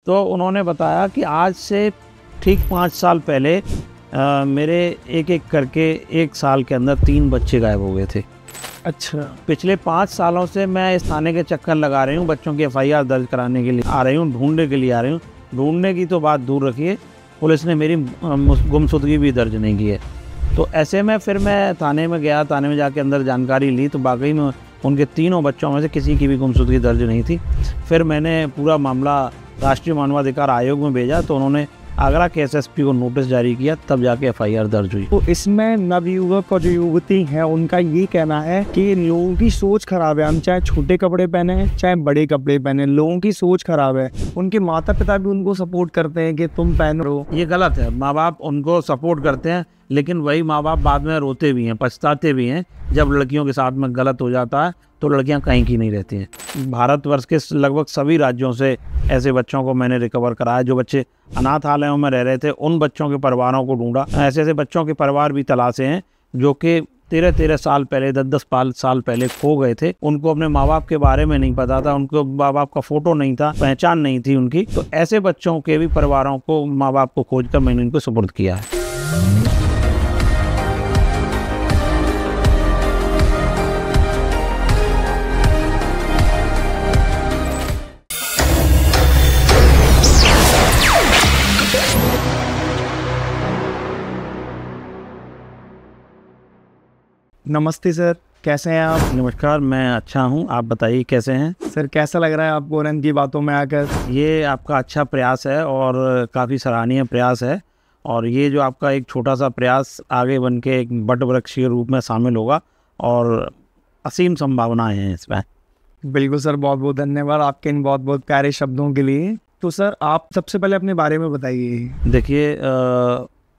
तो उन्होंने बताया कि आज से ठीक 5 साल पहले मेरे एक एक करके 1 साल के अंदर 3 बच्चे गायब हो गए थे। अच्छा। पिछले 5 सालों से मैं इस थाने के चक्कर लगा रही हूँ, बच्चों की FIR दर्ज कराने के लिए आ रही हूँ, ढूंढने के लिए आ रही हूँ। ढूंढने की तो बात दूर रखिए, पुलिस ने मेरी गुमशुदगी भी दर्ज नहीं की है। तो ऐसे में फिर मैं थाने में गया, थाने में जाके अंदर जानकारी ली तो वाकई में उनके तीनों बच्चों में से किसी की भी गुमशुदगी दर्ज नहीं थी। फिर मैंने पूरा मामला राष्ट्रीय मानवाधिकार आयोग में भेजा तो उन्होंने आगरा के SSP को नोटिस जारी किया, तब जाके FIR दर्ज हुई। तो इसमें नवयुवक और जो युवती हैं उनका ये कहना है कि लोगों की सोच खराब है। हम चाहे छोटे कपड़े पहने चाहे बड़े कपड़े पहने, लोगों की सोच खराब है। उनके माता पिता भी उनको सपोर्ट करते हैं कि तुम पहनो। ये गलत है। माँ बाप उनको सपोर्ट करते हैं, लेकिन वही माँ बाप बाद में रोते भी हैं, पछताते भी हैं। जब लड़कियों के साथ में गलत हो जाता है तो लड़कियां कहीं की नहीं रहती हैं। भारतवर्ष के लगभग सभी राज्यों से ऐसे बच्चों को मैंने रिकवर कराया। जो बच्चे अनाथालयों में रह रहे थे उन बच्चों के परिवारों को ढूंढा। ऐसे ऐसे बच्चों के परिवार भी तलाशे हैं जो कि 13-13 साल पहले, 10-10 साल पहले खो गए थे। उनको अपने माँ बाप के बारे में नहीं पता था, उनको माँ बाप का फोटो नहीं था, पहचान नहीं थी उनकी। तो ऐसे बच्चों के भी परिवारों को, माँ बाप को खोज कर मैंने इनको सुपुर्द किया है। नमस्ते सर, कैसे हैं आप? नमस्कार, मैं अच्छा हूं, आप बताइए कैसे हैं? सर कैसा लग रहा है आपको रन की बातों में आकर? ये आपका अच्छा प्रयास है और काफ़ी सराहनीय प्रयास है। और ये जो आपका एक छोटा सा प्रयास आगे बन के एक बट वृक्ष के रूप में शामिल होगा और असीम संभावनाएं हैं इसमें। बिल्कुल सर, बहुत बहुत धन्यवाद आपके इन बहुत बहुत प्यारे शब्दों के लिए। तो सर आप सबसे पहले अपने बारे में बताइए। देखिए,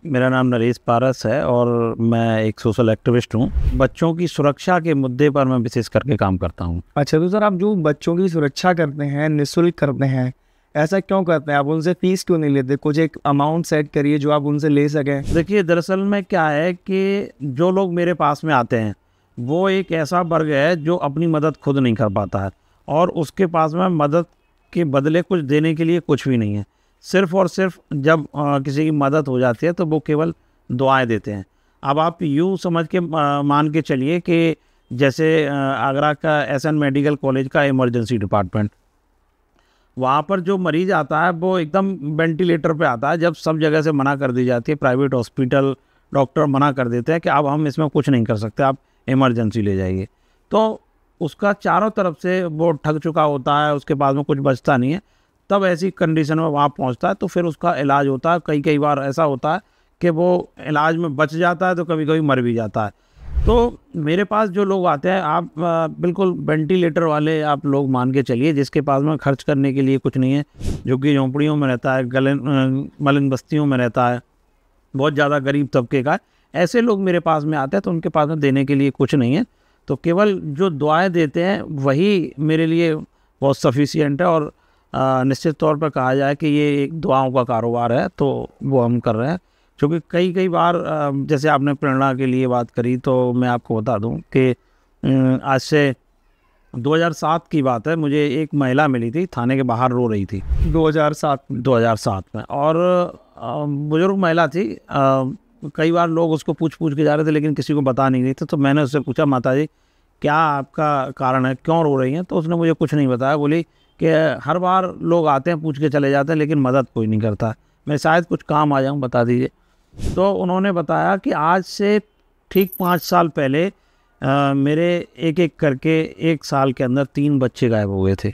मेरा नाम नरेश पारस है और मैं एक सोशल एक्टिविस्ट हूँ। बच्चों की सुरक्षा के मुद्दे पर मैं विशेष करके काम करता हूँ। अच्छा, तो सर आप जो बच्चों की सुरक्षा करते हैं, निःशुल्क करते हैं, ऐसा क्यों करते हैं? आप उनसे फीस क्यों नहीं लेते? कुछ एक अमाउंट सेट करिए जो आप उनसे ले सकें। देखिए, दरअसल में क्या है कि जो लोग मेरे पास में आते हैं वो एक ऐसा वर्ग है जो अपनी मदद खुद नहीं कर पाता है और उसके पास में मदद के बदले कुछ देने के लिए कुछ भी नहीं है। सिर्फ़ और सिर्फ जब किसी की मदद हो जाती है तो वो केवल दुआएं देते हैं। अब आप यूँ समझ के मान के चलिए कि जैसे आगरा का SN मेडिकल कॉलेज का इमरजेंसी डिपार्टमेंट, वहाँ पर जो मरीज़ आता है वो एकदम वेंटिलेटर पे आता है। जब सब जगह से मना कर दी जाती है, प्राइवेट हॉस्पिटल, डॉक्टर मना कर देते हैं कि अब हम इसमें कुछ नहीं कर सकते, आप इमरजेंसी ले जाइए। तो उसका चारों तरफ से वो ठग चुका होता है, उसके पास में कुछ बचता नहीं है। तब ऐसी कंडीशन में वहाँ पहुँचता है तो फिर उसका इलाज होता है। कई बार ऐसा होता है कि वो इलाज में बच जाता है तो कभी कभी मर भी जाता है। तो मेरे पास जो लोग आते हैं, आप बिल्कुल वेंटिलेटर वाले आप लोग मान के चलिए, जिसके पास में खर्च करने के लिए कुछ नहीं है, जो कि झोंपड़ियों में रहता है, मलिन बस्तियों में रहता है, बहुत ज़्यादा गरीब तबके का है। ऐसे लोग मेरे पास में आते हैं तो उनके पास में देने के लिए कुछ नहीं है। तो केवल जो दुआएँ देते हैं वही मेरे लिए बहुत सफिशिएंट है। और निश्चित तौर पर कहा जाए कि ये एक दुआओं का कारोबार है तो वो हम कर रहे हैं। क्योंकि कई बार जैसे आपने प्रेरणा के लिए बात करी तो मैं आपको बता दूं कि आज से 2007 की बात है, मुझे एक महिला मिली थी, थाने के बाहर रो रही थी। 2007 में, और बुजुर्ग महिला थी। कई बार लोग उसको पूछ के जा रहे थे लेकिन किसी को बता नहीं रहे थे। तो मैंने उससे पूछा, माता जी क्या आपका कारण है, क्यों रो रही हैं? तो उसने मुझे कुछ नहीं बताया। बोली कि हर बार लोग आते हैं, पूछ के चले जाते हैं, लेकिन मदद कोई नहीं करता। मैं शायद कुछ काम आ जाऊँ, बता दीजिए। तो उन्होंने बताया कि आज से ठीक 5 साल पहले मेरे एक एक करके 1 साल के अंदर 3 बच्चे गायब हो गए थे।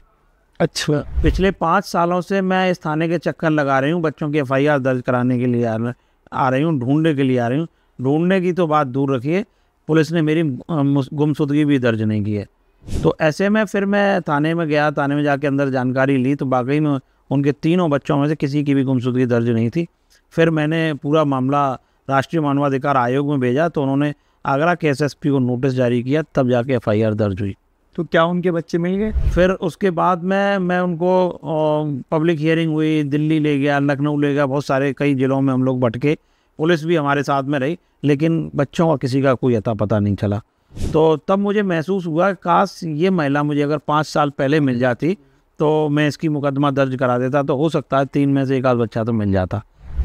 अच्छा। पिछले 5 सालों से मैं इस थाने के चक्कर लगा रही हूँ, बच्चों की FIR दर्ज कराने के लिए आ रही हूँ, ढूंढने के लिए आ रही हूँ। ढूंढने की तो बात दूर रखिए, पुलिस ने मेरी गुमशुदगी भी दर्ज नहीं की है। तो ऐसे में फिर मैं थाने में गया, थाने में जाके अंदर जानकारी ली तो वाकई में उनके तीनों बच्चों में से किसी की भी गुमशुदगी दर्ज नहीं थी। फिर मैंने पूरा मामला राष्ट्रीय मानवाधिकार आयोग में भेजा तो उन्होंने आगरा के SSP को नोटिस जारी किया, तब जाके FIR दर्ज हुई। तो क्या उनके बच्चे मिल गए? फिर उसके बाद मैं उनको पब्लिक हियरिंग हुई, दिल्ली ले गया, लखनऊ ले गया, बहुत सारे कई ज़िलों में हम लोग भटके, पुलिस भी हमारे साथ में रही, लेकिन बच्चों का किसी का कोई अता पता नहीं चला। तो तब मुझे महसूस हुआ काश ये महिला मुझे अगर 5 साल पहले मिल जाती तो मैं इसकी मुकदमा दर्ज करा देता, तो हो सकता है 3 में से 1 आध बच्चा तो मिल जाता।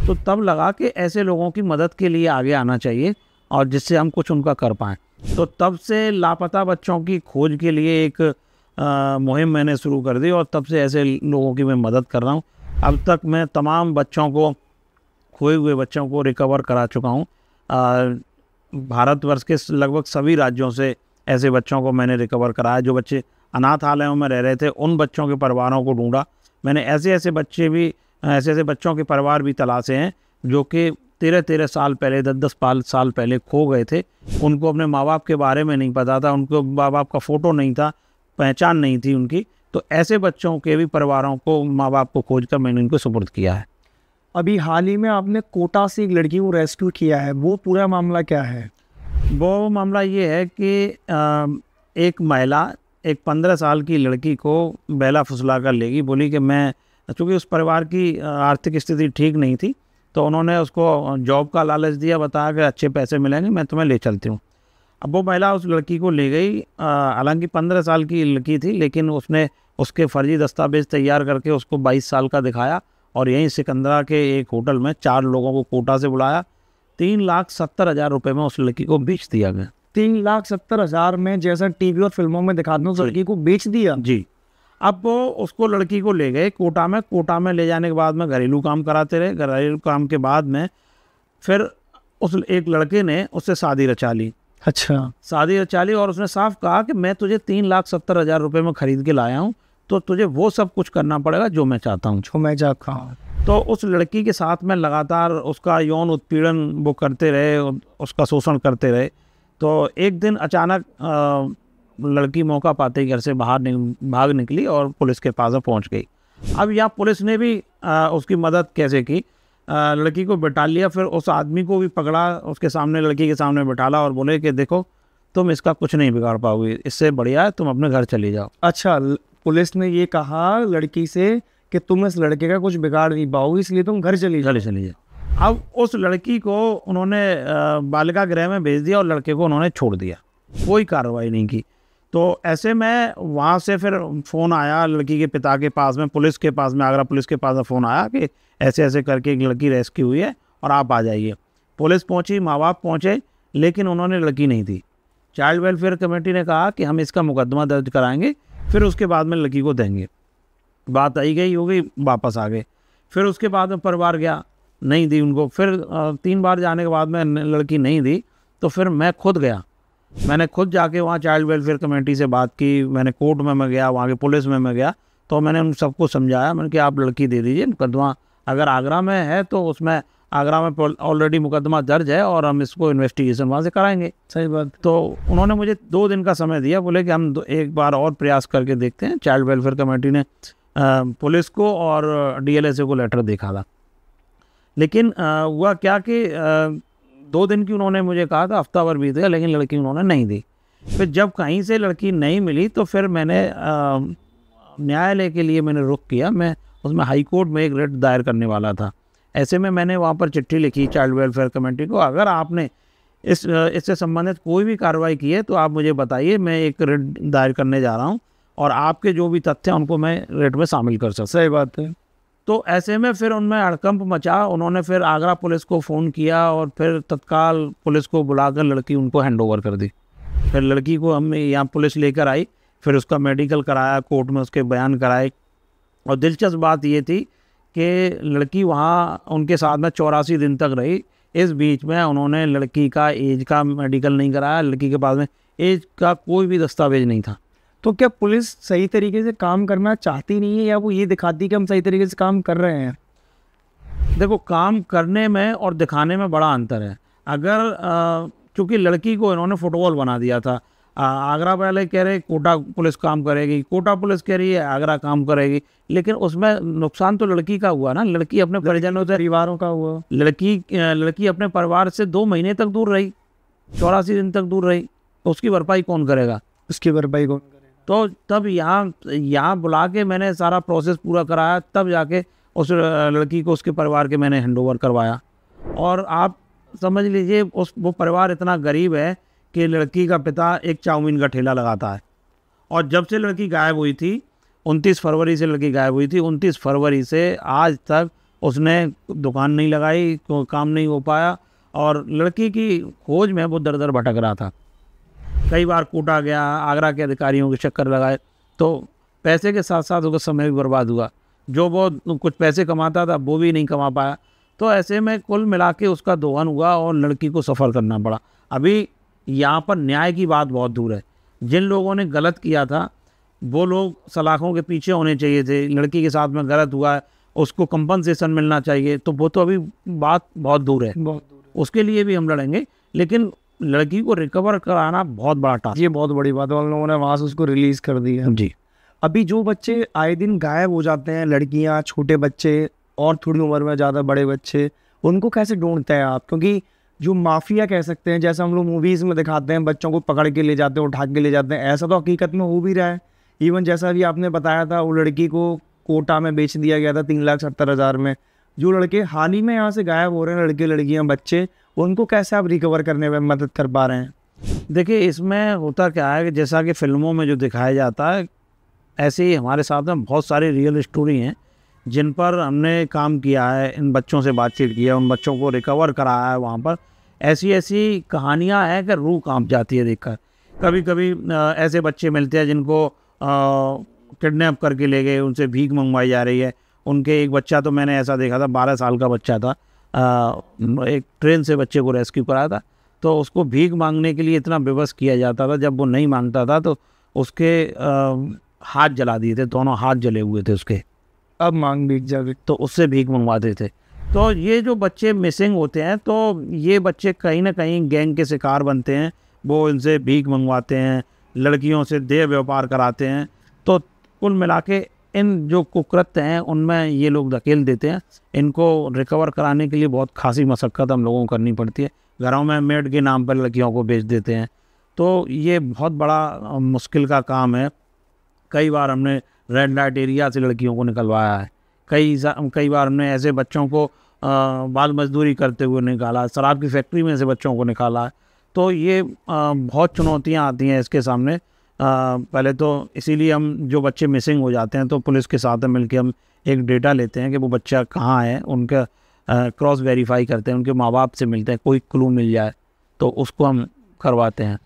तो तब लगा कि ऐसे लोगों की मदद के लिए आगे आना चाहिए और जिससे हम कुछ उनका कर पाएँ। तो तब से लापता बच्चों की खोज के लिए एक मुहिम मैंने शुरू कर दी और तब से ऐसे लोगों की मैं मदद कर रहा हूँ। अब तक मैं तमाम बच्चों को, खोए हुए बच्चों को रिकवर करा चुका हूँ। भारतवर्ष के लगभग सभी राज्यों से ऐसे बच्चों को मैंने रिकवर कराया। जो बच्चे अनाथालयों में रह रहे थे उन बच्चों के परिवारों को ढूंढा मैंने। ऐसे बच्चों के परिवार भी तलाशे हैं जो कि 13 साल पहले, 10 साल पहले खो गए थे। उनको अपने माँ बाप के बारे में नहीं पता था, उनको माँ बाप का फ़ोटो नहीं था, पहचान नहीं थी उनकी। तो ऐसे बच्चों के भी परिवारों को, माँ बाप को खोज कर मैंने उनको सुपुर्द किया है। अभी हाल ही में आपने कोटा से एक लड़की को रेस्क्यू किया है, वो पूरा मामला क्या है? वो मामला ये है कि एक महिला एक 15 साल की लड़की को बहला फुसला कर लेगी। बोली कि मैं, चूँकि उस परिवार की आर्थिक स्थिति ठीक नहीं थी, तो उन्होंने उसको जॉब का लालच दिया, बताया कि अच्छे पैसे मिलेंगे, मैं तुम्हें ले चलती हूँ। अब वो महिला उस लड़की को ले गई। हालांकि 15 साल की लड़की थी, लेकिन उसने उसके फर्जी दस्तावेज तैयार करके उसको 22 साल का दिखाया और यहीं सिकंदरा के एक होटल में 4 लोगों को कोटा से बुलाया। 3,70,000 रुपये में उस लड़की को बेच दिया गया। 3,70,000 में, जैसा टीवी और फिल्मों में दिखाते हैं, उस लड़की को बेच दिया? जी। अब वो उसको, लड़की को ले गए कोटा में ले जाने के बाद में घरेलू काम कराते रहे। घरेलू काम के बाद में फिर उस एक लड़के ने उससे शादी रचा ली। अच्छा। शादी रचा ली और उसने साफ कहा कि मैं तुझे 3,70,000 रुपये में ख़रीद के लाया हूँ, तो तुझे वो सब कुछ करना पड़ेगा जो मैं चाहता हूँ। जो मैं चाहता हूँ। तो उस लड़की के साथ में लगातार उसका यौन उत्पीड़न वो करते रहे, उसका शोषण करते रहे। तो एक दिन अचानक लड़की मौका पाते ही घर से भाग निकली और पुलिस के पास पहुंच गई। अब यहाँ पुलिस ने भी उसकी मदद कैसे की, लड़की को बिठा लिया, फिर उस आदमी को भी पकड़ा, उसके सामने, लड़की के सामने बिठाला और बोले कि देखो तुम इसका कुछ नहीं बिगाड़ पाओगी, इससे बढ़िया है तुम अपने घर चली जाओ। अच्छा, पुलिस ने ये कहा लड़की से कि तुम इस लड़के का कुछ बिगाड़ नहीं पाओगी, इसलिए तुम घर चली जाओ। अब उस लड़की को उन्होंने बालिका गृह में भेज दिया और लड़के को उन्होंने छोड़ दिया, कोई कार्रवाई नहीं की। तो ऐसे में वहाँ से फिर फ़ोन आया लड़की के पिता के पास में, पुलिस के पास में, आगरा पुलिस के पास में फ़ोन आया कि ऐसे ऐसे करके एक लड़की रेस्क्यू हुई है और आप आ जाइए। पुलिस पहुँची, माँ बाप पहुँचे, लेकिन उन्होंने लड़की नहीं थी। चाइल्ड वेलफेयर कमेटी ने कहा कि हम इसका मुकदमा दर्ज कराएंगे, फिर उसके बाद में लड़की को देंगे। बात आई गई हो गई, वापस आ गए। फिर उसके बाद में परिवार गया, नहीं दी उनको। फिर 3 बार जाने के बाद में लड़की नहीं दी, तो फिर मैं खुद गया। मैंने खुद जाके वहाँ चाइल्ड वेलफेयर कमेटी से बात की, मैंने कोर्ट में मैं गया, वहाँ के पुलिस में मैं गया, तो मैंने उन सबको समझाया। मैंने कि आप लड़की दे दीजिए, मुकदमा अगर आगरा में है तो उसमें आगरा में ऑलरेडी मुकदमा दर्ज है और हम इसको इन्वेस्टिगेशन वहाँ से कराएंगे। सही बात। तो उन्होंने मुझे 2 दिन का समय दिया, बोले कि हम एक बार और प्रयास करके देखते हैं। चाइल्ड वेलफेयर कमेटी ने पुलिस को और DLSA को लेटर देखा था, लेकिन हुआ क्या कि 2 दिन की उन्होंने मुझे कहा था, हफ्ता भर बीत गया, लेकिन लड़की उन्होंने नहीं दी। फिर जब कहीं से लड़की नहीं मिली तो फिर मैंने न्यायालय के लिए मैंने रुख किया। मैं उसमें हाई कोर्ट में एक रिट दायर करने वाला था। ऐसे में मैंने वहाँ पर चिट्ठी लिखी चाइल्ड वेलफेयर कमेटी को, अगर आपने इससे संबंधित कोई भी कार्रवाई की है तो आप मुझे बताइए, मैं एक रिट दायर करने जा रहा हूँ और आपके जो भी तथ्य हैं उनको मैं रिट में शामिल कर सकता। सही बात है। तो ऐसे में फिर उनमें हड़कंप मचा। उन्होंने फिर आगरा पुलिस को फ़ोन किया और फिर तत्काल पुलिस को बुलाकर लड़की उनको हैंडओवर कर दी। फिर लड़की को हम यहाँ पुलिस लेकर आई, फिर उसका मेडिकल कराया, कोर्ट में उसके बयान कराए। और दिलचस्प बात ये थी कि लड़की वहाँ उनके साथ में 84 दिन तक रही। इस बीच में उन्होंने लड़की का एज का मेडिकल नहीं कराया, लड़की के पास में एज का कोई भी दस्तावेज नहीं था। तो क्या पुलिस सही तरीके से काम करना चाहती नहीं है, या वो ये दिखाती है कि हम सही तरीके से काम कर रहे हैं? देखो, काम करने में और दिखाने में बड़ा अंतर है। अगर चूँकि लड़की को इन्होंने फुटबॉल बना दिया था, आगरा वाले कह रहे कोटा पुलिस काम करेगी, कोटा पुलिस कह रही है आगरा काम करेगी, लेकिन उसमें नुकसान तो लड़की का हुआ ना। लड़की अपने परिजनों से, परिवारों का हुआ। लड़की अपने परिवार से 2 महीने तक दूर रही, 84 दिन तक दूर रही, तो उसकी भरपाई कौन करेगा? उसकी भरपाई कौन करेगा? तो तब यहाँ बुला के मैंने सारा प्रोसेस पूरा कराया, तब जाके उस लड़की को उसके परिवार के मैंने हैंडओवर करवाया। और आप समझ लीजिए वो परिवार इतना गरीब है कि लड़की का पिता एक चाउमीन का ठेला लगाता है, और जब से लड़की गायब हुई थी 29 फरवरी से लड़की गायब हुई थी। 29 फरवरी से आज तक उसने दुकान नहीं लगाई, कोई काम नहीं हो पाया, और लड़की की खोज में वो दर दर भटक रहा था। कई बार कूटा गया, आगरा के अधिकारियों के चक्कर लगाए, तो पैसे के साथ साथ उसका समय भी बर्बाद हुआ। जो वो कुछ पैसे कमाता था वो भी नहीं कमा पाया। तो ऐसे में कुल मिला के उसका दोहन हुआ और लड़की को सफ़र करना पड़ा। अभी यहाँ पर न्याय की बात बहुत दूर है। जिन लोगों ने गलत किया था वो लोग सलाखों के पीछे होने चाहिए थे। लड़की के साथ में गलत हुआ है, उसको कंपनसेशन मिलना चाहिए, तो वो तो अभी बात बहुत दूर है, उसके लिए भी हम लड़ेंगे। लेकिन लड़की को रिकवर कराना बहुत बड़ा टास्क। ये बहुत बड़ी बात है, उन लोगों ने वहाँ से उसको रिलीज़ कर दिया जी। अभी जो बच्चे आए दिन गायब हो जाते हैं, लड़कियां, छोटे बच्चे और थोड़ी उम्र में ज़्यादा बड़े बच्चे, उनको कैसे ढूंढते हैं आप? क्योंकि जो माफिया कह सकते हैं, जैसे हम लोग मूवीज़ में दिखाते हैं, बच्चों को पकड़ के ले जाते हैं, उठा के ले जाते हैं, ऐसा तो हकीकत में हो भी रहा है। इवन जैसा अभी आपने बताया था, वो लड़की को कोटा में बेच दिया गया था 3,70,000 में। जो लड़के हाल ही में यहाँ से गायब हो रहे हैं, लड़के लड़कियाँ बच्चे, उनको कैसे आप रिकवर करने में मदद कर पा रहे हैं? देखिए, इसमें होता क्या है कि जैसा कि फ़िल्मों में जो दिखाया जाता है, ऐसे ही हमारे साथ में बहुत सारी रियल स्टोरी हैं जिन पर हमने काम किया है, इन बच्चों से बातचीत की है, उन बच्चों को रिकवर कराया है। वहाँ पर ऐसी ऐसी कहानियाँ हैं कि रूह कांप जाती है देखकर। कभी कभी ऐसे बच्चे मिलते हैं जिनको किडनैप करके ले गए, उनसे भीख मंगवाई जा रही है। उनके एक बच्चा तो मैंने ऐसा देखा था, 12 साल का बच्चा था, एक ट्रेन से बच्चे को रेस्क्यू कराया था, तो उसको भीख मांगने के लिए इतना विवश किया जाता था, जब वो नहीं मांगता था तो उसके हाथ जला दिए थे, दोनों हाथ जले हुए थे उसके। अब मांग भीख जावे, तो उससे भीख मंगवाते थे। तो ये जो बच्चे मिसिंग होते हैं, तो ये बच्चे कहीं ना कहीं गैंग के शिकार बनते हैं। वो इनसे भीख मंगवाते हैं, लड़कियों से देह व्यापार कराते हैं। तो कुल मिला के इन जो कुकृत्य हैं उनमें ये लोग धकेल देते हैं। इनको रिकवर कराने के लिए बहुत खासी मशक्क़त हम लोगों को करनी पड़ती है। घरों में मेड के नाम पर लड़कियों को बेच देते हैं, तो ये बहुत बड़ा मुश्किल का काम है। कई बार हमने रेड लाइट एरिया से लड़कियों को निकलवाया है। कई बार हमने ऐसे बच्चों को बाल मजदूरी करते हुए निकाला, शराब की फैक्ट्री में से बच्चों को निकाला है। तो ये बहुत चुनौतियां आती हैं इसके सामने। पहले तो इसीलिए हम जो बच्चे मिसिंग हो जाते हैं तो पुलिस के साथ मिलकर हम एक डेटा लेते हैं कि वो बच्चा कहाँ है, उनका क्रॉस वेरीफाई करते हैं, उनके माँ बाप से मिलते हैं, कोई क्लू मिल जाए तो उसको हम करवाते हैं।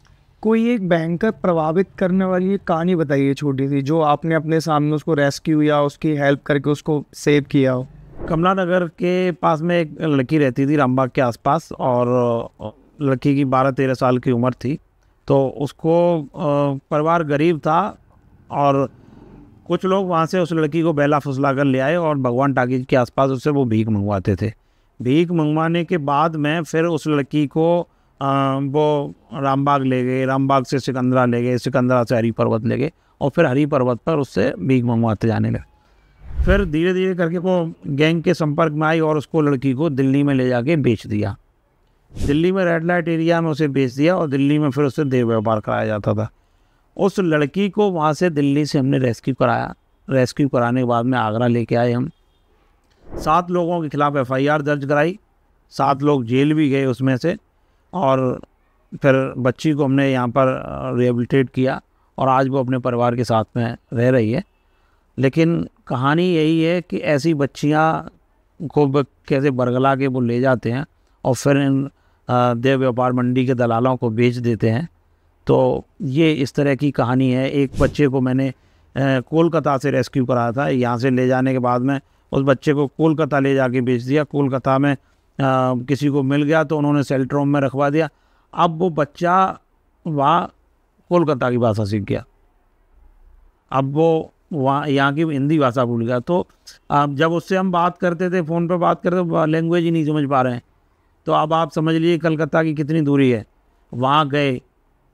कोई एक भयंकर प्रभावित करने वाली एक कहानी बताइए छोटी सी, जो आपने अपने सामने उसको रेस्क्यू या उसकी हेल्प करके उसको सेव किया हो। कमला नगर के पास में एक लड़की रहती थी, रामबाग के आसपास, और लड़की की 12-13 साल की उम्र थी। तो उसको परिवार गरीब था और कुछ लोग वहाँ से उस लड़की को बेला फुसला कर ले आए और भगवान टाकीज के आसपास उससे वो भीख मंगवाते थे। भीख मंगवाने के बाद में फिर उस लड़की को वो रामबाग ले गए, रामबाग से सिकंदरा ले गए, सिकंदरा से हरी पर्वत ले गए, और फिर हरी पर्वत पर उससे भीख मंगवाते जाने लगे। फिर धीरे धीरे करके वो गैंग के संपर्क में आई और उसको लड़की को दिल्ली में ले जाके बेच दिया। दिल्ली में रेड लाइट एरिया में उसे बेच दिया और दिल्ली में फिर उससे देह व्यापार कराया जाता था। उस लड़की को वहाँ से दिल्ली से हमने रेस्क्यू कराया। रेस्क्यू कराने के बाद में आगरा लेके आए हम। 7 लोगों के खिलाफ FIR दर्ज कराई, 7 लोग जेल भी गए उसमें से, और फिर बच्ची को हमने यहाँ पर रिहेबिलिटेट किया और आज वो अपने परिवार के साथ में रह रही है। लेकिन कहानी यही है कि ऐसी बच्चियाँ को कैसे बरगला के वो ले जाते हैं और फिर इन देह व्यापार मंडी के दलालों को बेच देते हैं। तो ये इस तरह की कहानी है। एक बच्चे को मैंने कोलकाता से रेस्क्यू कराया था। यहाँ से ले जाने के बाद में उस बच्चे को कोलकाता ले जाके बेच दिया। कोलकाता में किसी को मिल गया तो उन्होंने सेल्ट्रोम में रखवा दिया। अब वो बच्चा वहाँ कोलकाता की भाषा सीख गया, अब वो वहाँ यहाँ की हिंदी भाषा भूल गया। तो अब जब उससे हम बात करते थे, फ़ोन पर बात करते, तो लैंग्वेज ही नहीं समझ पा रहे हैं। तो अब आप समझ लीजिए कलकत्ता की कितनी दूरी है। वहाँ गए,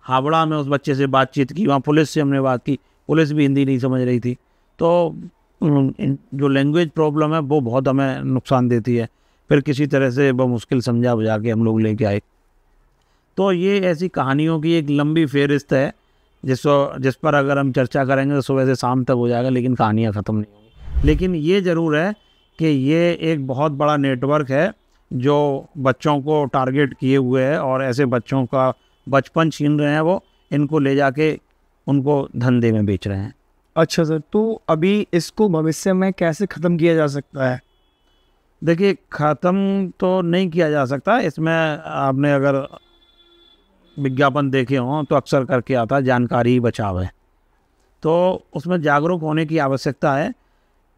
हावड़ा में उस बच्चे से बातचीत की, वहाँ पुलिस से हमने बात की, पुलिस भी हिंदी नहीं समझ रही थी। तो जो लैंग्वेज प्रॉब्लम है वो बहुत हमें नुकसान देती है। फिर किसी तरह से वो मुश्किल समझा बुझा के हम लोग लेके आए। तो ये ऐसी कहानियों की एक लंबी फेहरिस्त है जिस पर अगर हम चर्चा करेंगे तो सुबह से शाम तक हो जाएगा, लेकिन कहानियाँ ख़त्म नहीं होंगी। लेकिन ये ज़रूर है कि ये एक बहुत बड़ा नेटवर्क है जो बच्चों को टारगेट किए हुए है और ऐसे बच्चों का बचपन छीन रहे हैं। वो इनको ले जाके उनको धंधे में बेच रहे हैं। अच्छा सर, तो अभी इसको भविष्य में कैसे ख़त्म किया जा सकता है? देखिए, ख़त्म तो नहीं किया जा सकता। इसमें आपने अगर विज्ञापन देखे हों तो अक्सर करके आता है जानकारी ही बचाव है। तो उसमें जागरूक होने की आवश्यकता है।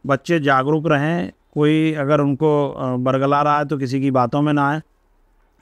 बच्चे जागरूक रहें। कोई अगर उनको बरगला रहा है तो किसी की बातों में ना आए,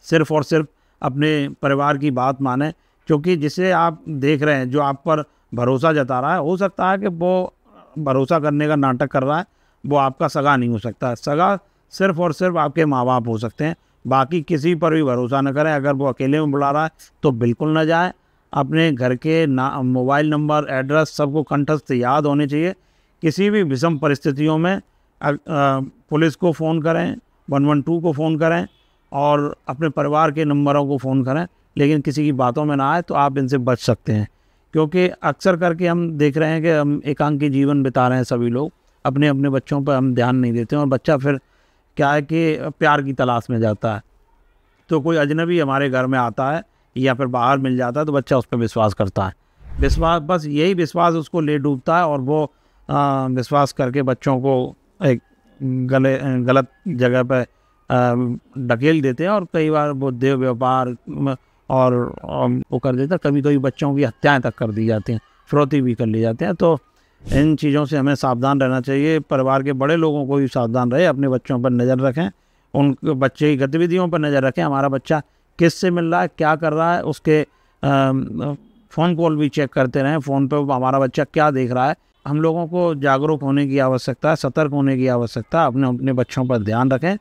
सिर्फ़ और सिर्फ अपने परिवार की बात माने। क्योंकि जिसे आप देख रहे हैं, जो आप पर भरोसा जता रहा है, हो सकता है कि वो भरोसा करने का नाटक कर रहा है, वो आपका सगा नहीं हो सकता। सगा सिर्फ़ और सिर्फ आपके माँ बाप हो सकते हैं। बाकी किसी पर भी भरोसा न करें। अगर वो अकेले में बुला रहा है तो बिल्कुल न जाए। अपने घर के मोबाइल नंबर, एड्रेस सबको कंठस्थ याद होने चाहिए। किसी भी विषम परिस्थितियों में पुलिस को फ़ोन करें, 112 को फ़ोन करें और अपने परिवार के नंबरों को फ़ोन करें, लेकिन किसी की बातों में ना आए तो आप इनसे बच सकते हैं। क्योंकि अक्सर करके हम देख रहे हैं कि हम एकांकी जीवन बिता रहे हैं सभी लोग, अपने अपने बच्चों पर हम ध्यान नहीं देते हैं और बच्चा फिर क्या है कि प्यार की तलाश में जाता है। तो कोई अजनबी हमारे घर में आता है या फिर बाहर मिल जाता है तो बच्चा उस पर विश्वास करता है। विश्वास, बस यही विश्वास उसको ले डूबता है और वो विश्वास करके बच्चों को एक गलत जगह पर ढकेल देते हैं और कई बार वो देह व्यापार और वो कर देता है। कभी कभी बच्चों की हत्याएं तक कर दी जाती हैं, फिरौती भी कर ली जाते हैं। तो इन चीज़ों से हमें सावधान रहना चाहिए। परिवार के बड़े लोगों को भी सावधान रहे, अपने बच्चों पर नज़र रखें, उन बच्चे की गतिविधियों पर नज़र रखें। हमारा बच्चा किससे मिल रहा है, क्या कर रहा है, उसके फ़ोन कॉल भी चेक करते रहें, फ़ोन पे हमारा बच्चा क्या देख रहा है। हम लोगों को जागरूक होने की आवश्यकता है, सतर्क होने की आवश्यकता है। अपने बच्चों पर ध्यान रखें,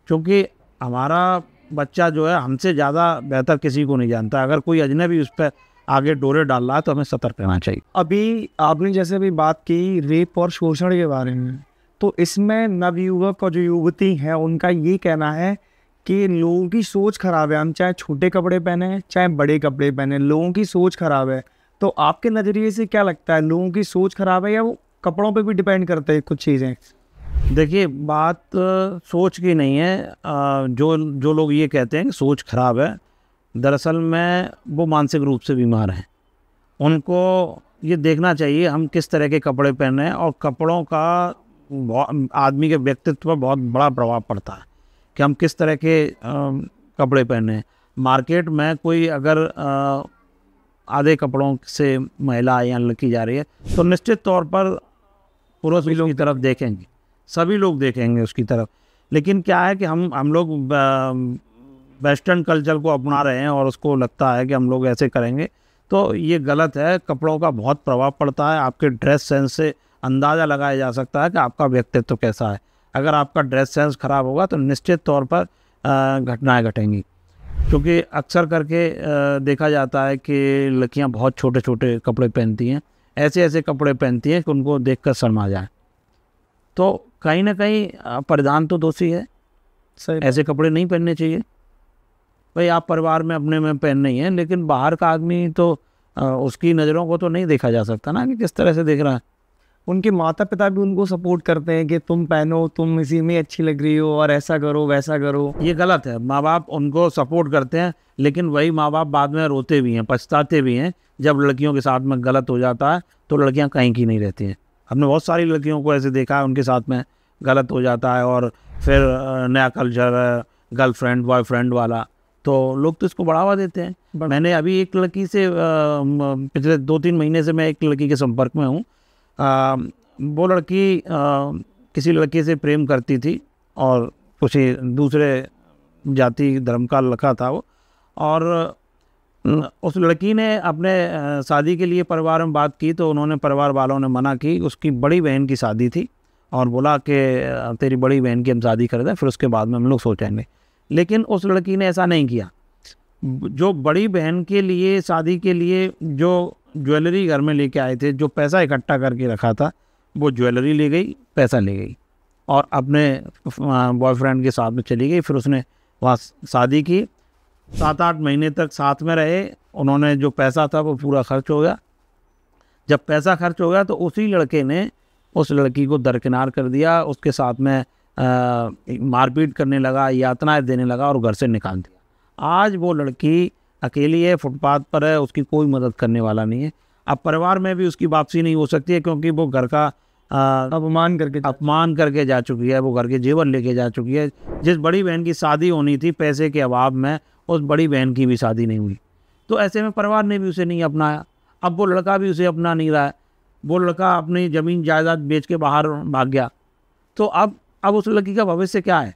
क्योंकि हमारा बच्चा जो है हमसे ज़्यादा बेहतर किसी को नहीं जानता। अगर कोई अजनबी उस पर आगे डोरे डाल रहा है तो हमें सतर्क रहना चाहिए। अभी आपने जैसे अभी बात की रेप और शोषण के बारे में, तो इसमें नवयुवक और जो युवती हैं उनका ये कहना है कि लोगों की सोच खराब है। हम चाहे छोटे कपड़े पहने चाहे बड़े कपड़े पहने, लोगों की सोच खराब है। तो आपके नज़रिए से क्या लगता है, लोगों की सोच खराब है या वो कपड़ों पे भी डिपेंड करते हैं कुछ चीज़ें? देखिए, बात सोच की नहीं है। जो लोग ये कहते हैं कि सोच खराब है, दरअसल में वो मानसिक रूप से बीमार हैं। उनको ये देखना चाहिए हम किस तरह के कपड़े पहन रहे हैं, और कपड़ों का आदमी के व्यक्तित्व पर बहुत बड़ा प्रभाव पड़ता है कि हम किस तरह के कपड़े पहने हैं। मार्केट में कोई अगर आधे कपड़ों से महिला या लड़की जा रही है तो निश्चित तौर पर पुरुष उसकी तरफ देखेंगे, सभी लोग देखेंगे उसकी तरफ। लेकिन क्या है कि हम लोग वेस्टर्न कल्चर को अपना रहे हैं और उसको लगता है कि हम लोग ऐसे करेंगे, तो ये गलत है। कपड़ों का बहुत प्रभाव पड़ता है। आपके ड्रेस सेंस से अंदाज़ा लगाया जा सकता है कि आपका व्यक्तित्व कैसा है। अगर आपका ड्रेस सेंस खराब होगा तो निश्चित तौर पर घटनाएं घटेंगी। क्योंकि अक्सर करके देखा जाता है कि लड़कियां बहुत छोटे छोटे कपड़े पहनती हैं, ऐसे ऐसे कपड़े पहनती हैं कि उनको देखकर शर्मा जाए। तो कहीं ना कहीं परिधान तो दोषी है, ऐसे कपड़े नहीं पहनने चाहिए। भाई, आप परिवार में अपने में पहनने ही हैं, लेकिन बाहर का आदमी तो उसकी नज़रों को तो नहीं देखा जा सकता ना कि किस तरह से देख रहा है। उनके माता पिता भी उनको सपोर्ट करते हैं कि तुम पहनो, तुम इसी में अच्छी लग रही हो और ऐसा करो वैसा करो। ये गलत है। माँ बाप उनको सपोर्ट करते हैं, लेकिन वही माँ बाप बाद में रोते भी हैं, पछताते भी हैं। जब लड़कियों के साथ में गलत हो जाता है तो लड़कियां कहीं की नहीं रहती हैं। हमने बहुत सारी लड़कियों को ऐसे देखा है, उनके साथ में गलत हो जाता है और फिर नया कल्चर, गर्लफ्रेंड बॉयफ्रेंड वाला, तो लोग तो इसको बढ़ावा देते हैं। मैंने अभी एक लड़की से पिछले 2-3 महीने से मैं एक लड़की के संपर्क में हूँ। वो लड़की किसी लड़के से प्रेम करती थी और कुछ दूसरे जाति धर्म का लड़का था वो, और उस लड़की ने अपने शादी के लिए परिवार में बात की तो उन्होंने, परिवार वालों ने मना की। उसकी बड़ी बहन की शादी थी और बोला कि तेरी बड़ी बहन की हम शादी कर दें, फिर उसके बाद में हम लोग सोचेंगे। लेकिन उस लड़की ने ऐसा नहीं किया। जो बड़ी बहन के लिए शादी के लिए जो ज्वेलरी घर में लेके आए थे, जो पैसा इकट्ठा करके रखा था, वो ज्वेलरी ले गई, पैसा ले गई और अपने बॉयफ्रेंड के साथ में चली गई। फिर उसने वहाँ शादी की, 7-8 महीने तक साथ में रहे। उन्होंने जो पैसा था वो पूरा खर्च हो गया। जब पैसा खर्च हो गया तो उसी लड़के ने उस लड़की को दरकिनार कर दिया, उसके साथ में मारपीट करने लगा, यातनाएं देने लगा और घर से निकाल दिया। आज वो लड़की अकेली है, फुटपाथ पर है, उसकी कोई मदद करने वाला नहीं है। अब परिवार में भी उसकी वापसी नहीं हो सकती है, क्योंकि वो घर का अपमान करके जा चुकी है, वो घर के जेवर लेके जा चुकी है। जिस बड़ी बहन की शादी होनी थी पैसे के अभाव में, उस बड़ी बहन की भी शादी नहीं हुई। तो ऐसे में परिवार ने भी उसे नहीं अपनाया। अब वो लड़का भी उसे अपना नहीं रहा है, वो लड़का अपनी ज़मीन जायदाद बेच के बाहर भाग गया। तो अब उस लड़की का भविष्य क्या है?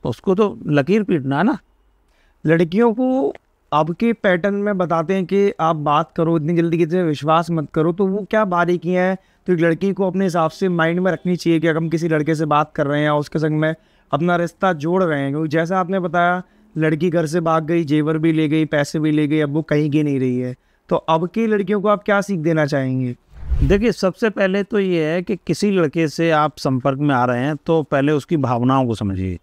उसको तो लकीर पीटना है ना। लड़कियों को अब के पैटर्न में बताते हैं कि आप बात करो, इतनी जल्दी किसी पे विश्वास मत करो। तो वो क्या बारीकियाँ हैं तो एक लड़की को अपने हिसाब से माइंड में रखनी चाहिए कि अगर हम किसी लड़के से बात कर रहे हैं या उसके संग में अपना रिश्ता जोड़ रहे हैं? क्योंकि जैसा आपने बताया, लड़की घर से भाग गई, जेवर भी ले गई, पैसे भी ले गई, अब वो कहीं की नहीं रही है। तो अब की लड़कियों को आप क्या सीख देना चाहेंगे? देखिए, सबसे पहले तो ये है कि किसी लड़के से आप संपर्क में आ रहे हैं तो पहले उसकी भावनाओं को समझिए।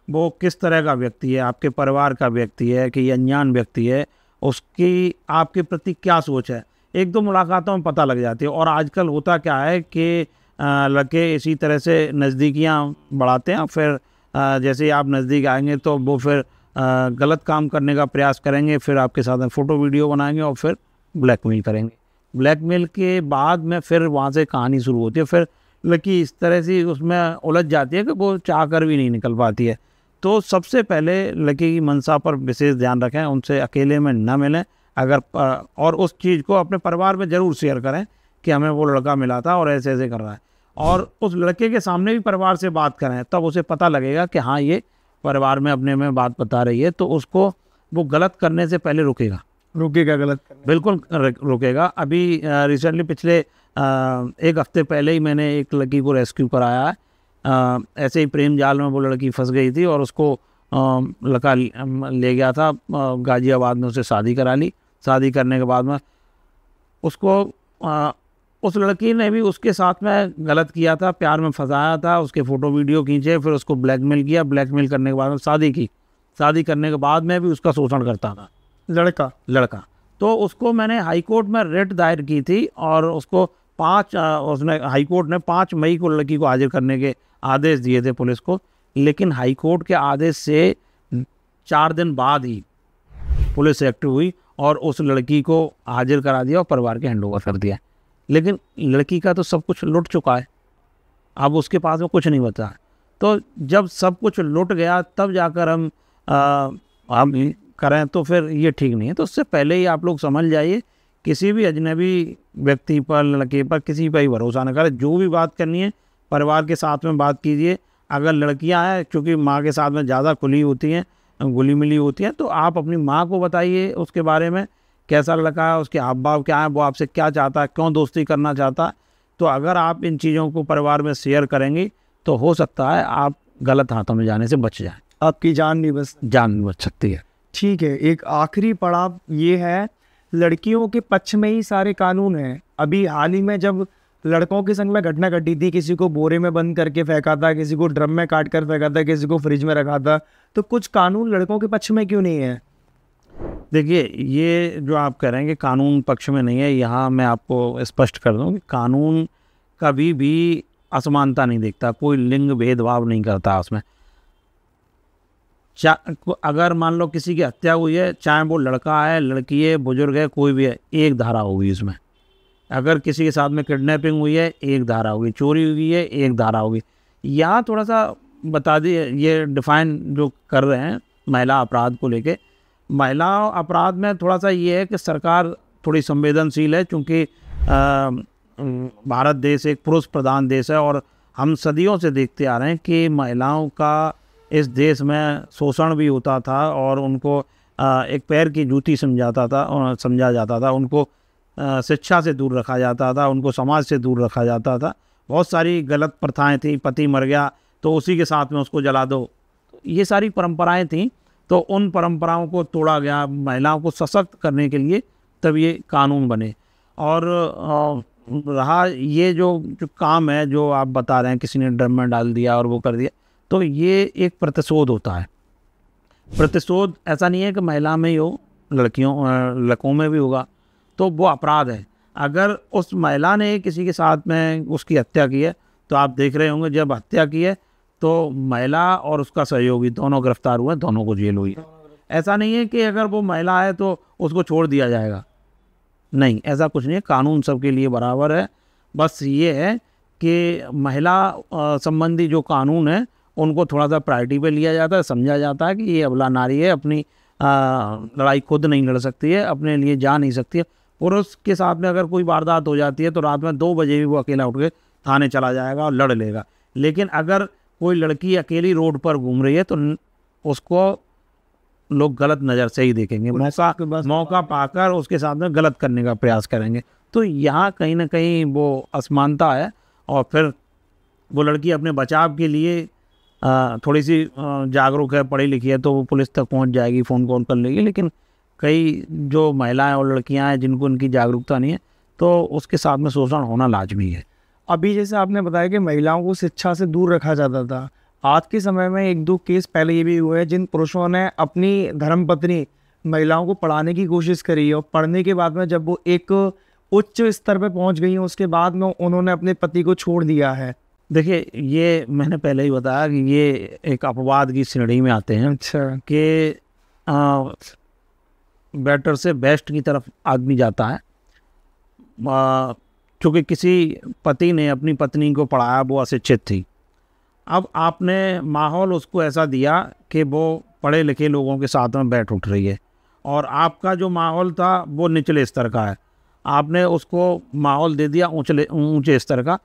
वो किस तरह का व्यक्ति है, आपके परिवार का व्यक्ति है कि अनजान व्यक्ति है, उसकी आपके प्रति क्या सोच है। एक दो मुलाकातों में पता लग जाती है। और आजकल होता क्या है कि लड़के इसी तरह से नज़दीकियाँ बढ़ाते हैं, फिर जैसे ही आप नज़दीक आएंगे तो वो फिर गलत काम करने का प्रयास करेंगे, फिर आपके साथ में फ़ोटो वीडियो बनाएंगे और फिर ब्लैकमेल करेंगे। ब्लैकमेल के बाद में फिर वहाँ से कहानी शुरू होती है। फिर लड़की इस तरह से उसमें उलझ जाती है कि वो चाह कर भी नहीं निकल पाती है। तो सबसे पहले लड़की की मंशा पर विशेष ध्यान रखें, उनसे अकेले में न मिलें। अगर और उस चीज़ को अपने परिवार में ज़रूर शेयर करें कि हमें वो लड़का मिला था और ऐसे ऐसे कर रहा है। और उस लड़के के सामने भी परिवार से बात करें, तब उसे पता लगेगा कि हाँ, ये परिवार में अपने में बात बता रही है। तो उसको वो गलत करने से पहले रुकेगा गलत करने? बिल्कुल रुकेगा। अभी रिसेंटली पिछले 1 हफ्ते पहले ही मैंने एक लड़की को रेस्क्यू कराया है। ऐसे ही प्रेम जाल में वो लड़की फंस गई थी और उसको लड़का ले गया था गाज़ियाबाद में, उसे शादी करा ली। शादी करने के बाद में उसको उस लड़की ने भी उसके साथ में गलत किया था, प्यार में फंसाया था, उसके फ़ोटो वीडियो खींचे, फिर उसको ब्लैकमेल किया। ब्लैकमेल करने के बाद में शादी की। शादी करने के बाद में भी उसका शोषण करता था लड़का। तो उसको मैंने हाई कोर्ट में रिट दायर की थी और उसको उसने हाई कोर्ट ने 5 मई को लड़की को हाजिर करने के आदेश दिए थे पुलिस को। लेकिन हाई कोर्ट के आदेश से 4 दिन बाद ही पुलिस एक्टिव हुई और उस लड़की को हाजिर करा दिया और परिवार के हैंडओवर कर दिया। लेकिन लड़की का तो सब कुछ लुट चुका है, अब उसके पास में कुछ नहीं बचा है। तो जब सब कुछ लुट गया तब जाकर हम करें तो फिर ये ठीक नहीं है। तो उससे पहले ही आप लोग समझ जाइए, किसी भी अजनबी व्यक्ति पर, लड़के पर, किसी पर ही भरोसा न करें। जो भी बात करनी है परिवार के साथ में बात कीजिए। अगर लड़कियां हैं, चूँकि माँ के साथ में ज़्यादा खुली होती हैं, घुली मिली होती हैं, तो आप अपनी माँ को बताइए उसके बारे में, कैसा लड़का है, उसके हाव भाव क्या है, वो आपसे क्या चाहता है, क्यों दोस्ती करना चाहता है। तो अगर आप इन चीज़ों को परिवार में शेयर करेंगी तो हो सकता है आप गलत हाथों में जाने से बच जाएं। आपकी जान नहीं बच सकती है। ठीक है, एक आखिरी पड़ाव ये है, लड़कियों के पक्ष में ही सारे कानून हैं। अभी हाल ही में जब लड़कों के संग में घटना घटी थी, किसी को बोरे में बंद करके फेंका था, किसी को ड्रम में काट कर फेंका था, किसी को फ्रिज में रखा था, तो कुछ कानून लड़कों के पक्ष में क्यों नहीं है? देखिए, ये जो आप कह रहे हैं कि कानून पक्ष में नहीं है, यहाँ मैं आपको स्पष्ट कर दूँ कि कानून कभी भी असमानता नहीं देखता, कोई लिंग भेदभाव नहीं करता उसमें। अगर मान लो किसी की हत्या हुई है, चाहे वो लड़का है, लड़की है, बुजुर्ग है, कोई भी है, एक धारा होगी उसमें। अगर किसी के साथ में किडनैपिंग हुई है, एक धारा होगी। चोरी हुई है, एक धारा होगी। यहाँ थोड़ा सा बता दिए, ये डिफाइन जो कर रहे हैं महिला अपराध को लेके, महिला अपराध में थोड़ा सा ये है कि सरकार थोड़ी संवेदनशील है, क्योंकि भारत देश एक पुरुष प्रधान देश है और हम सदियों से देखते आ रहे हैं कि महिलाओं का इस देश में शोषण भी होता था और उनको एक पैर की जूती समझा जाता था। उनको शिक्षा से दूर रखा जाता था, उनको समाज से दूर रखा जाता था। बहुत सारी गलत प्रथाएं थी। पति मर गया तो उसी के साथ में उसको जला दो, ये सारी परंपराएं थीं। तो उन परंपराओं को तोड़ा गया महिलाओं को सशक्त करने के लिए, तब ये कानून बने। और रहा ये जो काम है जो आप बता रहे हैं, किसी ने ड्रम में डाल दिया और वो कर दिया, तो ये एक प्रतिशोध होता है। प्रतिशोध ऐसा नहीं है कि महिला में ही हो, लड़कों में भी होगा, तो वो अपराध है। अगर उस महिला ने किसी के साथ में उसकी हत्या की है, तो आप देख रहे होंगे जब हत्या की है तो महिला और उसका सहयोगी दोनों गिरफ्तार हुए, दोनों को जेल हुई है। ऐसा नहीं है कि अगर वो महिला है तो उसको छोड़ दिया जाएगा। नहीं, ऐसा कुछ नहीं है, कानून सबके लिए बराबर है। बस ये है कि महिला संबंधी जो कानून है उनको थोड़ा सा प्रायोरिटी पे लिया जाता है, समझा जाता है कि ये अबला नारी है, अपनी लड़ाई खुद नहीं लड़ सकती है, अपने लिए जा नहीं सकती है। पुरुष के साथ में अगर कोई वारदात हो जाती है तो रात में 2 बजे भी वो अकेला उठ के थाने चला जाएगा और लड़ लेगा। लेकिन अगर कोई लड़की अकेली रोड पर घूम रही है तो उसको लोग गलत नज़र से ही देखेंगे, मौका पाकर उसके साथ में गलत करने का प्रयास करेंगे। तो यहाँ कहीं ना कहीं वो असमानता है। और फिर वो लड़की अपने बचाव के लिए थोड़ी सी जागरूक है, पढ़ी लिखी है, तो वो पुलिस तक पहुँच जाएगी, फ़ोन कॉल कर लेगी। लेकिन कई जो महिलाएं और लड़कियां हैं जिनको उनकी जागरूकता नहीं है, तो उसके साथ में शोषण होना लाजमी है। अभी जैसे आपने बताया कि महिलाओं को शिक्षा से दूर रखा जाता था, आज के समय में 1-2 केस पहले ये भी हुए हैं जिन पुरुषों ने अपनी धर्मपत्नी महिलाओं को पढ़ाने की कोशिश करी और पढ़ने के बाद में जब वो एक उच्च स्तर पर पहुंच गई हैं उसके बाद में उन्होंने अपने पति को छोड़ दिया है। देखिए, ये मैंने पहले ही बताया कि ये एक अपवाद की श्रेणी में आते हैं। अच्छा। कि बेटर से बेस्ट की तरफ आदमी जाता है। चूँकि किसी पति ने अपनी पत्नी को पढ़ाया, वो अशिक्षित थी, अब आपने माहौल उसको ऐसा दिया कि वो पढ़े लिखे लोगों के साथ में बैठ उठ रही है, और आपका जो माहौल था वो निचले स्तर का है, आपने उसको माहौल दे दिया ऊंचे स्तर का।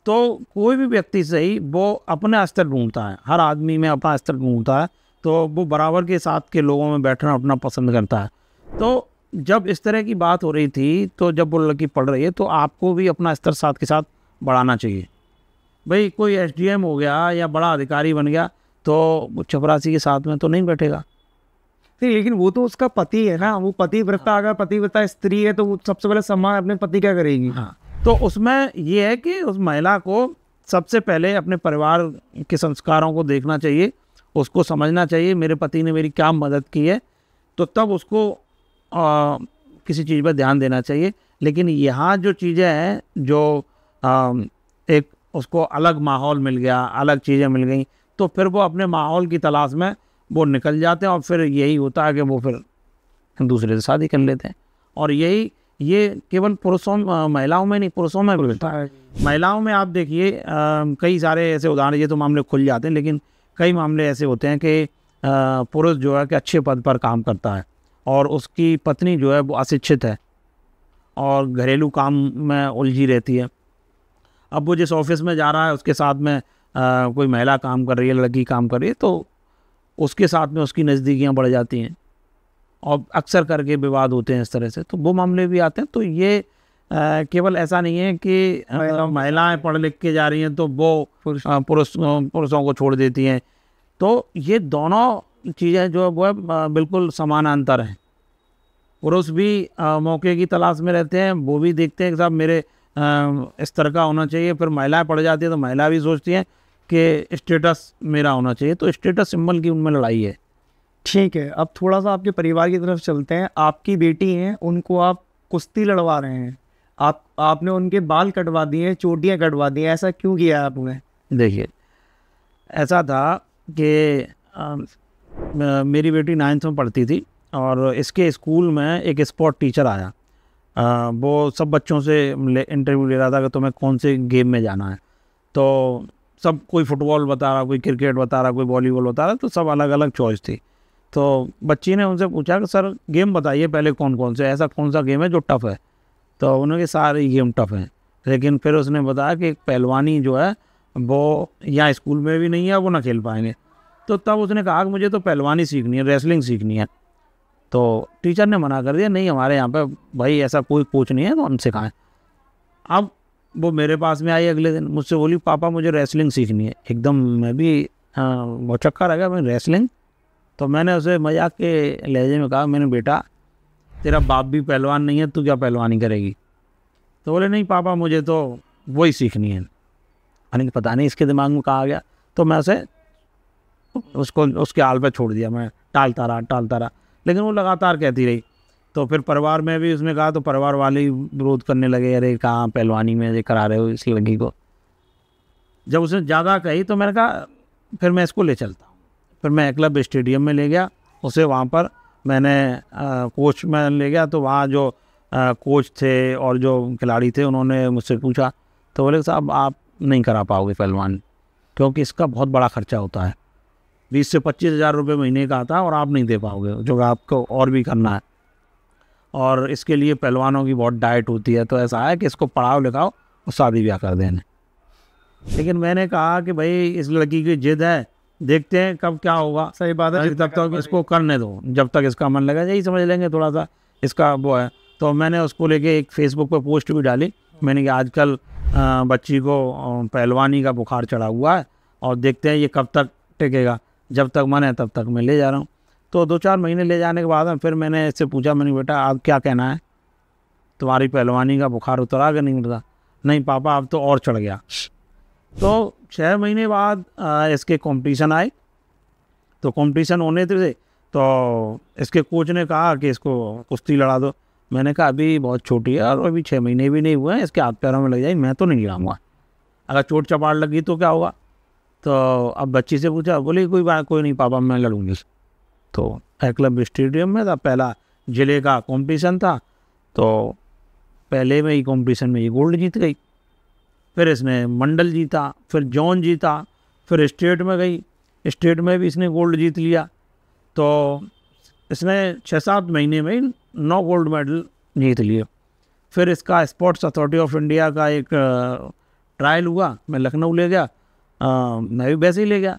तो कोई भी व्यक्ति सही वो अपना स्तर ढूंढता है, हर आदमी में अपना स्तर ढूंढता है, तो वो बराबर के साथ के लोगों में बैठना अपना पसंद करता है। तो जब इस तरह की बात हो रही थी, तो जब वो लड़की पढ़ रही है तो आपको भी अपना स्तर साथ के साथ बढ़ाना चाहिए। भाई कोई एसडीएम हो गया या बड़ा अधिकारी बन गया तो वो चपरासी के साथ में तो नहीं बैठेगा। नहीं, लेकिन वो तो उसका पति है ना, वो पतिव्रता, अगर पतिव्रता स्त्री है तो वो सबसे पहले सम्मान अपने पति क्या करेगी। हाँ, तो उसमें ये है कि उस महिला को सबसे पहले अपने परिवार के संस्कारों को देखना चाहिए, उसको समझना चाहिए मेरे पति ने मेरी क्या मदद की है, तो तब उसको किसी चीज़ पर ध्यान देना चाहिए। लेकिन यहाँ जो चीज़ें हैं, जो एक उसको अलग माहौल मिल गया, अलग चीज़ें मिल गई, तो फिर वो अपने माहौल की तलाश में वो निकल जाते हैं, और फिर यही होता है कि वो फिर दूसरे से शादी कर लेते हैं। और ये केवल पुरुषों महिलाओं में नहीं, पुरुषों में भी होता है। महिलाओं में आप देखिए कई सारे ऐसे उदाहरण, ये तो मामले खुल जाते हैं, लेकिन कई मामले ऐसे होते हैं कि पुरुष जो है कि अच्छे पद पर काम करता है और उसकी पत्नी जो है वो अशिक्षित है और घरेलू काम में उलझी रहती है। अब वो जिस ऑफिस में जा रहा है उसके साथ में कोई महिला काम कर रही है, लड़की काम कर रही है, तो उसके साथ में उसकी नज़दीकियाँ बढ़ जाती हैं और अक्सर करके विवाद होते हैं इस तरह से, तो वो मामले भी आते हैं। तो ये केवल ऐसा नहीं है कि महिलाएं पढ़ लिख के जा रही हैं तो वो पुरुषों को छोड़ देती हैं। तो ये दोनों चीज़ें जो वो बिल्कुल समानांतर हैं। पुरुष भी मौके की तलाश में रहते हैं, वो भी देखते हैं कि साहब मेरे स्तर का होना चाहिए। फिर महिलाएं पढ़ जाती हैं तो महिला भी सोचती हैं कि स्टेटस मेरा होना चाहिए, तो स्टेटस सिंबल की उनमें लड़ाई है। ठीक है, अब थोड़ा सा आपके परिवार की तरफ चलते हैं। आपकी बेटी हैं, उनको आप कुश्ती लड़वा रहे हैं, आपने उनके बाल कटवा दिए, चोटियाँ कटवा दी, ऐसा क्यों किया आपने? देखिए, ऐसा था कि मेरी बेटी 9th में पढ़ती थी और इसके स्कूल में एक स्पोर्ट टीचर आया। वो सब बच्चों से इंटरव्यू ले रहा था कि तुम्हें कौन से गेम में जाना है। तो सब, कोई फुटबॉल बता रहा, कोई क्रिकेट बता रहा, कोई वॉलीबॉल बता रहा, तो सब अलग अलग चॉइस थी। तो बच्ची ने उनसे पूछा कि सर गेम बताइए पहले कौन कौन से, ऐसा कौन सा गेम है जो टफ़ है। तो उन्होंने सारे गेम टफ़ हैं, लेकिन फिर उसने बताया कि पहलवानी जो है वो यहाँ स्कूल में भी नहीं है, वो ना खेल पाएंगे। तो तब उसने कहा कि मुझे तो पहलवानी सीखनी है, रेसलिंग सीखनी है। तो टीचर ने मना कर दिया, नहीं हमारे यहाँ पे भाई ऐसा कोई कोच नहीं है, तो उनसे कहाँ है। अब वो मेरे पास में आई अगले दिन, मुझसे बोली पापा मुझे रेसलिंग सीखनी है। एकदम मैं भी बहुत चक्कर आ गया, मैं रेसलिंग। तो मैंने उसे मजाक के लहजे में कहा, मैंने बेटा तेरा बाप भी पहलवान नहीं है, तू क्या पहलवानी करेगी। तो बोले नहीं पापा मुझे तो वही सीखनी है। यानी पता नहीं इसके दिमाग में कहा आ गया। तो मैं उसको उसके हाल पे छोड़ दिया, मैं टालता रहा, लेकिन वो लगातार कहती रही। तो फिर परिवार में भी उसने कहा, तो परिवार वाले ही विरोध करने लगे, अरे कहाँ पहलवानी में करा रहे हो इस लड़की को। जब उसने ज़्यादा कही तो मैंने कहा फिर मैं इसको ले चलता हूँ। फिर मैं एकलव्य स्टेडियम में ले गया उसे, वहाँ पर मैंने कोच में ले गया। तो वहाँ जो कोच थे और जो खिलाड़ी थे उन्होंने मुझसे पूछा, तो बोले साहब आप नहीं करा पाओगे पहलवान, क्योंकि इसका बहुत बड़ा खर्चा होता है, 20 से 25 हज़ार रुपये महीने का आता है और आप नहीं दे पाओगे, जो आपको और भी करना है, और इसके लिए पहलवानों की बहुत डाइट होती है, तो ऐसा है कि इसको पढ़ाओ लिखाओ और शादी ब्याह कर देने। लेकिन मैंने कहा कि भाई इस लड़की की जिद है, देखते हैं कब क्या होगा। सही बात है, तब तक इसको करने दो, जब तक इसका मन लगा यही समझ लेंगे थोड़ा सा इसका वो है। तो मैंने उसको लेके एक फेसबुक पर पोस्ट भी डाली, मैंने कहा आजकल बच्ची को पहलवानी का बुखार चढ़ा हुआ है और देखते हैं ये कब तक टिकेगा, जब तक मन है तब तक मैं ले जा रहा हूँ। तो 2-4 महीने ले जाने के बाद फिर मैंने इससे पूछा, मैंने बेटा आप क्या कहना है, तुम्हारी पहलवानी का बुखार उतरा कि नहीं उतरा? नहीं पापा अब तो और चढ़ गया। तो 6 महीने बाद इसके कंपटीशन आए, तो कंपटीशन होने थे तो इसके कोच ने कहा कि इसको कुश्ती लड़ा दो। मैंने कहा अभी बहुत छोटी है और अभी 6 महीने भी नहीं हुए हैं, इसके हाथ पैरों में लग जाएगी, मैं तो नहीं लड़ाऊँगा, अगर चोट चपाट लगी तो क्या होगा। तो अब बच्ची से पूछा, बोली कोई नहीं पापा मैं लड़ूंगी। तो एकलव्य स्टेडियम में था, पहला ज़िले का कंपटीशन था, तो पहले में ही कंपटीशन में ये गोल्ड जीत गई, फिर इसने मंडल जीता, फिर जोन जीता, फिर स्टेट में गई, स्टेट में भी इसने गोल्ड जीत लिया। तो इसने 6-7 महीने में 9 गोल्ड मेडल जीत लिए। फिर इसका स्पोर्ट्स अथॉरिटी ऑफ इंडिया का एक ट्रायल हुआ, मैं लखनऊ ले गया, मैं भी वैसे ही ले गया,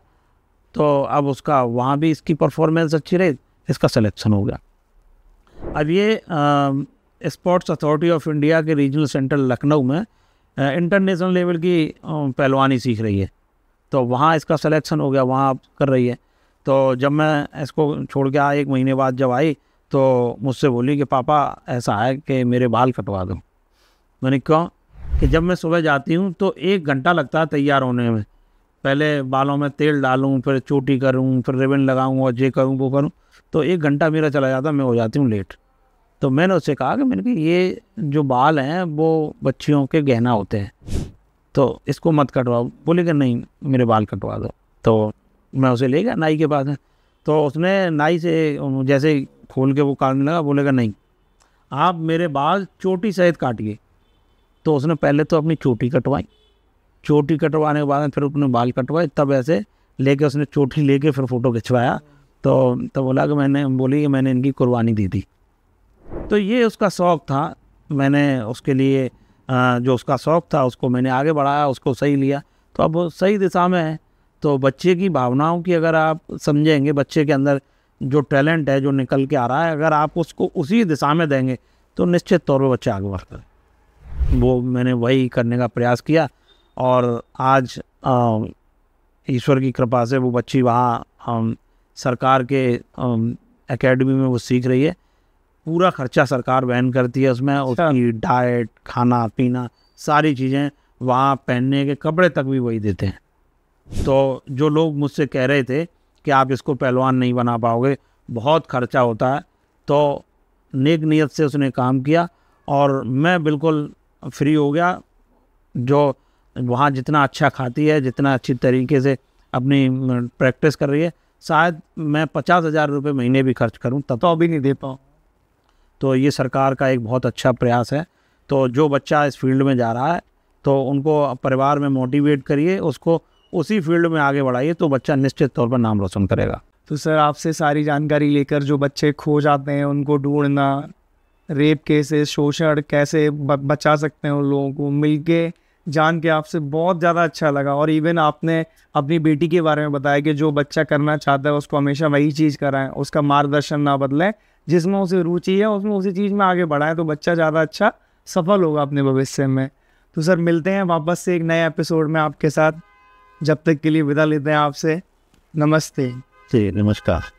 तो अब उसका वहाँ भी इसकी परफॉर्मेंस अच्छी रही, इसका सिलेक्शन हो गया। अब ये स्पोर्ट्स अथॉरिटी ऑफ इंडिया के रीजनल सेंटर लखनऊ में इंटरनेशनल लेवल की पहलवानी सीख रही है, तो वहाँ इसका सिलेक्शन हो गया, वहाँ कर रही है। तो जब मैं इसको छोड़ के आया 1 महीने बाद जब आई, तो मुझसे बोली कि पापा ऐसा है कि मेरे बाल कटवा दो। मैंने क्यों? कि जब मैं सुबह जाती हूँ तो 1 घंटा लगता है तैयार होने में, पहले बालों में तेल डालूँ, फिर चोटी करूँ, फिर रिबन लगाऊँ और ये करूँ वो करूँ, तो 1 घंटा मेरा चला जाता, मैं हो जाती हूँ लेट। तो मैंने उससे कहा कि मैंने कहा ये जो बाल हैं वो बच्चियों के गहना होते हैं, तो इसको मत कटवाओ। बोले कि नहीं मेरे बाल कटवा दो। तो मैं उसे ले गया नाई के पास, तो उसने नाई से जैसे खोल के वो काटने लगा, बोलेगा नहीं आप मेरे बाल चोटी सहित काटिए। तो उसने पहले तो अपनी चोटी कटवाई, चोटी कटवाने के बाद फिर अपने बाल कटवाए, तब ऐसे लेके उसने चोटी लेके फिर फ़ोटो खिंचवाया। तो बोला कि बोली कि मैंने इनकी कुर्बानी दी थी। तो ये उसका शौक़ था, मैंने उसके लिए जो उसका शौक़ था उसको मैंने आगे बढ़ाया, उसको सही लिया, तो अब वो सही दिशा में है। तो बच्चे की भावनाओं की अगर आप समझेंगे, बच्चे के अंदर जो टैलेंट है जो निकल के आ रहा है, अगर आप उसको उसी दिशा में देंगे तो निश्चित तौर पर बच्चा आगे बढ़ता है। वो मैंने वही करने का प्रयास किया और आज ईश्वर की कृपा से वो बच्ची वहाँ सरकार के एकेडमी में वो सीख रही है, पूरा खर्चा सरकार वहन करती है, उसमें उसकी डाइट, खाना पीना, सारी चीज़ें, वहाँ पहनने के कपड़े तक भी वही देते हैं। तो जो लोग मुझसे कह रहे थे कि आप इसको पहलवान नहीं बना पाओगे, बहुत खर्चा होता है, तो नेक नियत से उसने काम किया और मैं बिल्कुल फ्री हो गया। जो वहाँ जितना अच्छा खाती है, जितना अच्छी तरीके से अपनी प्रैक्टिस कर रही है, शायद मैं 50,000 रुपये महीने भी खर्च करूँ तब तो अभी नहीं दे पाऊँ। तो ये सरकार का एक बहुत अच्छा प्रयास है। तो जो बच्चा इस फील्ड में जा रहा है तो उनको परिवार में मोटिवेट करिए, उसको उसी फील्ड में आगे बढ़ाइए, तो बच्चा निश्चित तौर पर नाम रोशन करेगा। तो सर आपसे सारी जानकारी लेकर जो बच्चे खो जाते हैं उनको ढूंढना, रेप केसेस, शोषण कैसे बचा सकते हैं उन लोगों को, मिलके जान के आपसे बहुत ज़्यादा अच्छा लगा। और इवन आपने अपनी बेटी के बारे में बताया कि जो बच्चा करना चाहता है उसको हमेशा वही चीज़ कराएं, उसका मार्गदर्शन ना बदलें, जिसमें उसे रुचि है उसमें उसी चीज़ में आगे बढ़ाएं, तो बच्चा ज़्यादा अच्छा सफल होगा अपने भविष्य में। तो सर मिलते हैं वापस से एक नए एपिसोड में आपके साथ, जब तक के लिए विदा लेते हैं आपसे। नमस्ते। जी नमस्कार।